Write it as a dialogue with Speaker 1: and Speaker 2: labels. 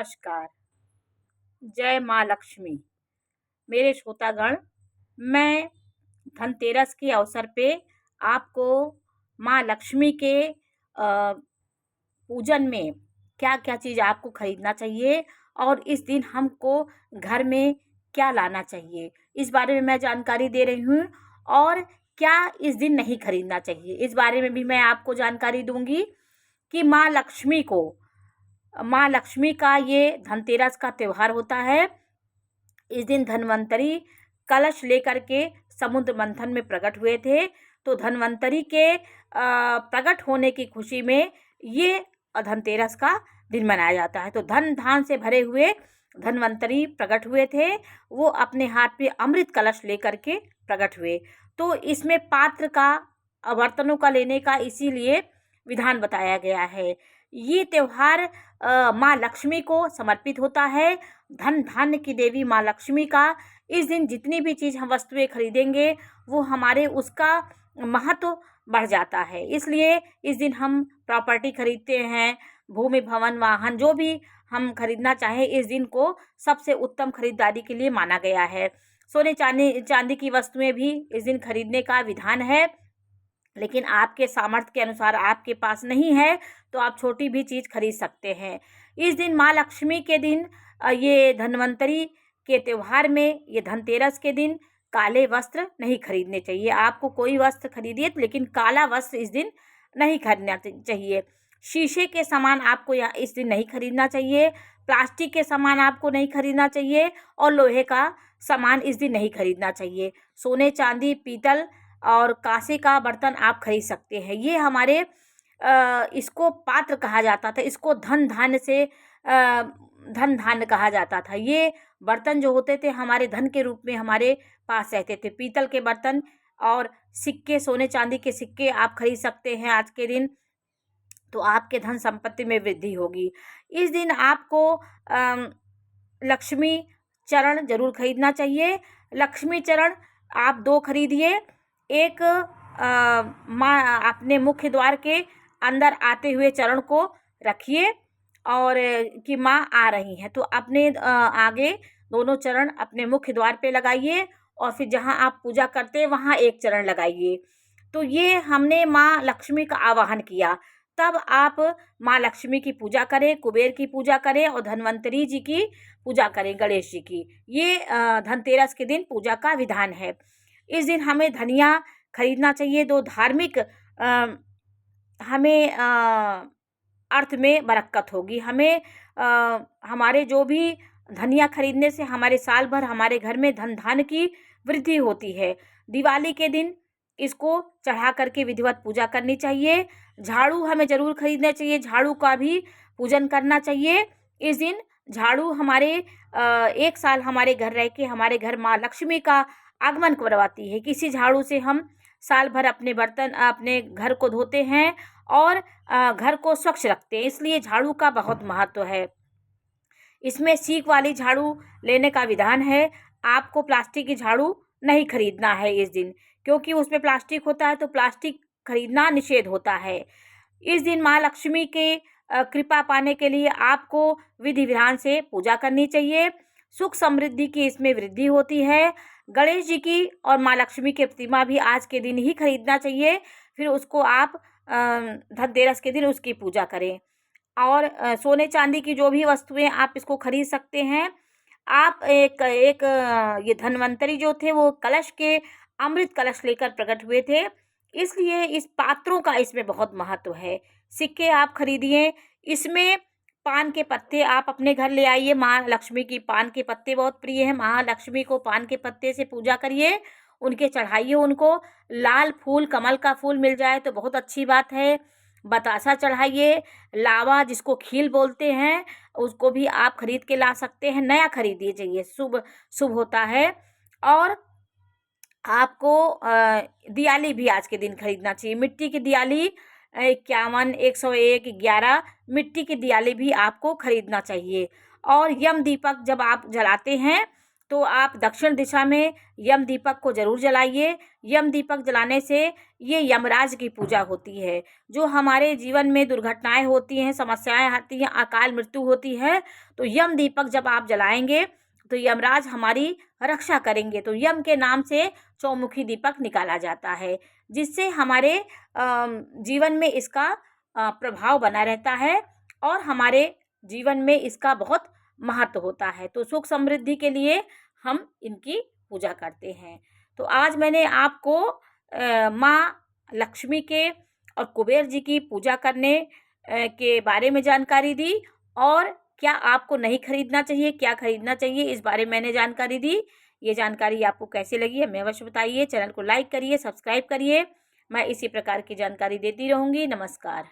Speaker 1: नमस्कार। जय माँ लक्ष्मी। मेरे श्रोतागण, मैं धनतेरस के अवसर पे आपको माँ लक्ष्मी के पूजन में क्या-क्या चीज़ आपको खरीदना चाहिए और इस दिन हमको घर में क्या लाना चाहिए, इस बारे में मैं जानकारी दे रही हूँ। और क्या इस दिन नहीं खरीदना चाहिए, इस बारे में भी मैं आपको जानकारी दूँगी कि माँ लक्ष्मी का ये धनतेरस का त्योहार होता है। इस दिन धन्वंतरी कलश लेकर के समुद्र मंथन में प्रकट हुए थे। तो धन्वंतरी के प्रकट होने की खुशी में ये धनतेरस का दिन मनाया जाता है। तो धन धान से भरे हुए धन्वंतरी प्रकट हुए थे। वो अपने हाथ में अमृत कलश लेकर के प्रकट हुए। तो इसमें पात्र का बर्तनों का लेने का इसीलिए विधान बताया गया है। ये त्योहार माँ लक्ष्मी को समर्पित होता है। धन धान्य की देवी माँ लक्ष्मी का इस दिन जितनी भी चीज़ हम वस्तुएं खरीदेंगे वो हमारे उसका महत्व बढ़ जाता है। इसलिए इस दिन हम प्रॉपर्टी खरीदते हैं, भूमि भवन वाहन जो भी हम खरीदना चाहें, इस दिन को सबसे उत्तम खरीदारी के लिए माना गया है। सोने चांदी की वस्तुएं भी इस दिन खरीदने का विधान है, लेकिन आपके सामर्थ्य के अनुसार आपके पास नहीं है तो आप छोटी भी चीज़ खरीद सकते हैं। इस दिन माँ लक्ष्मी के दिन ये धन्वंतरी के त्यौहार में, ये धनतेरस के दिन काले वस्त्र नहीं खरीदने चाहिए। आपको कोई वस्त्र खरीदिए, लेकिन काला वस्त्र इस दिन नहीं खरीदना चाहिए। शीशे के सामान आपको यहाँ इस दिन नहीं खरीदना चाहिए। प्लास्टिक के सामान आपको नहीं खरीदना चाहिए और लोहे का सामान इस दिन नहीं खरीदना चाहिए। सोने चांदी पीतल और कांसे का बर्तन आप खरीद सकते हैं। ये हमारे इसको पात्र कहा जाता था, इसको धन धान्य कहा जाता था। ये बर्तन जो होते थे हमारे धन के रूप में हमारे पास रहते थे। पीतल के बर्तन और सिक्के, सोने चांदी के सिक्के आप खरीद सकते हैं आज के दिन, तो आपके धन संपत्ति में वृद्धि होगी। इस दिन आपको लक्ष्मी चरण जरूर खरीदना चाहिए। लक्ष्मी चरण आप 2 खरीदिए। एक माँ अपने मुख्य द्वार के अंदर आते हुए चरण को रखिए और कि माँ आ रही हैं, तो अपने आगे दोनों चरण अपने मुख्य द्वार पे लगाइए और फिर जहाँ आप पूजा करते हैं वहाँ एक चरण लगाइए। तो ये हमने माँ लक्ष्मी का आवाहन किया। तब आप माँ लक्ष्मी की पूजा करें, कुबेर की पूजा करें और धन्वंतरी जी की पूजा करें, गणेश जी की। ये धनतेरस के दिन पूजा का विधान है। इस दिन हमें धनिया खरीदना चाहिए। दो धार्मिक हमें अर्थ में बरकत होगी। हमें हमारे जो भी धनिया खरीदने से हमारे साल भर हमारे घर में धन धान्य की वृद्धि होती है। दिवाली के दिन इसको चढ़ा करके विधिवत पूजा करनी चाहिए। झाड़ू हमें ज़रूर खरीदना चाहिए, झाड़ू का भी पूजन करना चाहिए। इस दिन झाड़ू हमारे 1 साल हमारे घर रह के हमारे घर माँ लक्ष्मी का आगमन करवाती है। किसी झाड़ू से हम साल भर अपने बर्तन, अपने घर को धोते हैं और घर को स्वच्छ रखते हैं, इसलिए झाड़ू का बहुत महत्व है। इसमें सीक वाली झाड़ू लेने का विधान है। आपको प्लास्टिक की झाड़ू नहीं खरीदना है इस दिन, क्योंकि उसमें प्लास्टिक होता है, तो प्लास्टिक खरीदना निषेध होता है। इस दिन माँ लक्ष्मी के कृपा पाने के लिए आपको विधि विधान से पूजा करनी चाहिए। सुख समृद्धि की इसमें वृद्धि होती है। गणेश जी की और माँ लक्ष्मी की प्रतिमा भी आज के दिन ही खरीदना चाहिए, फिर उसको आप धनतेरस के दिन उसकी पूजा करें। और सोने चांदी की जो भी वस्तुएं आप इसको खरीद सकते हैं। आप एक एक ये धन्वंतरी जो थे वो कलश के अमृत कलश लेकर प्रकट हुए थे, इसलिए इस पात्रों का इसमें बहुत महत्व है। सिक्के आप खरीदिए। इसमें पान के पत्ते आप अपने घर ले आइए। माँ लक्ष्मी की पान के पत्ते बहुत प्रिय हैं। माँ लक्ष्मी को पान के पत्ते से पूजा करिए, उनके चढ़ाइए उनको। लाल फूल, कमल का फूल मिल जाए तो बहुत अच्छी बात है। बतासा चढ़ाइए। लावा जिसको खील बोलते हैं उसको भी आप खरीद के ला सकते हैं। नया खरीदिए चाहिए, शुभ शुभ होता है। और आपको दियाली भी आज के दिन खरीदना चाहिए। मिट्टी की दियाली 51, 101, 11 मिट्टी की दियाली भी आपको खरीदना चाहिए। और यम दीपक जब आप जलाते हैं तो आप दक्षिण दिशा में यम दीपक को ज़रूर जलाइए। यम दीपक जलाने से ये यमराज की पूजा होती है। जो हमारे जीवन में दुर्घटनाएं होती हैं, समस्याएं आती हैं, अकाल मृत्यु होती है, तो यम दीपक जब आप जलाएंगे तो यमराज हमारी रक्षा करेंगे। तो यम के नाम से चौमुखी दीपक निकाला जाता है, जिससे हमारे जीवन में इसका प्रभाव बना रहता है और हमारे जीवन में इसका बहुत महत्व होता है। तो सुख समृद्धि के लिए हम इनकी पूजा करते हैं। तो आज मैंने आपको माँ लक्ष्मी के और कुबेर जी की पूजा करने के बारे में जानकारी दी, और क्या आपको नहीं खरीदना चाहिए, क्या खरीदना चाहिए, इस बारे में मैंने जानकारी दी। ये जानकारी आपको कैसी लगी हमें अवश्य बताइए। चैनल को लाइक करिए, सब्सक्राइब करिए। मैं इसी प्रकार की जानकारी देती रहूँगी। नमस्कार।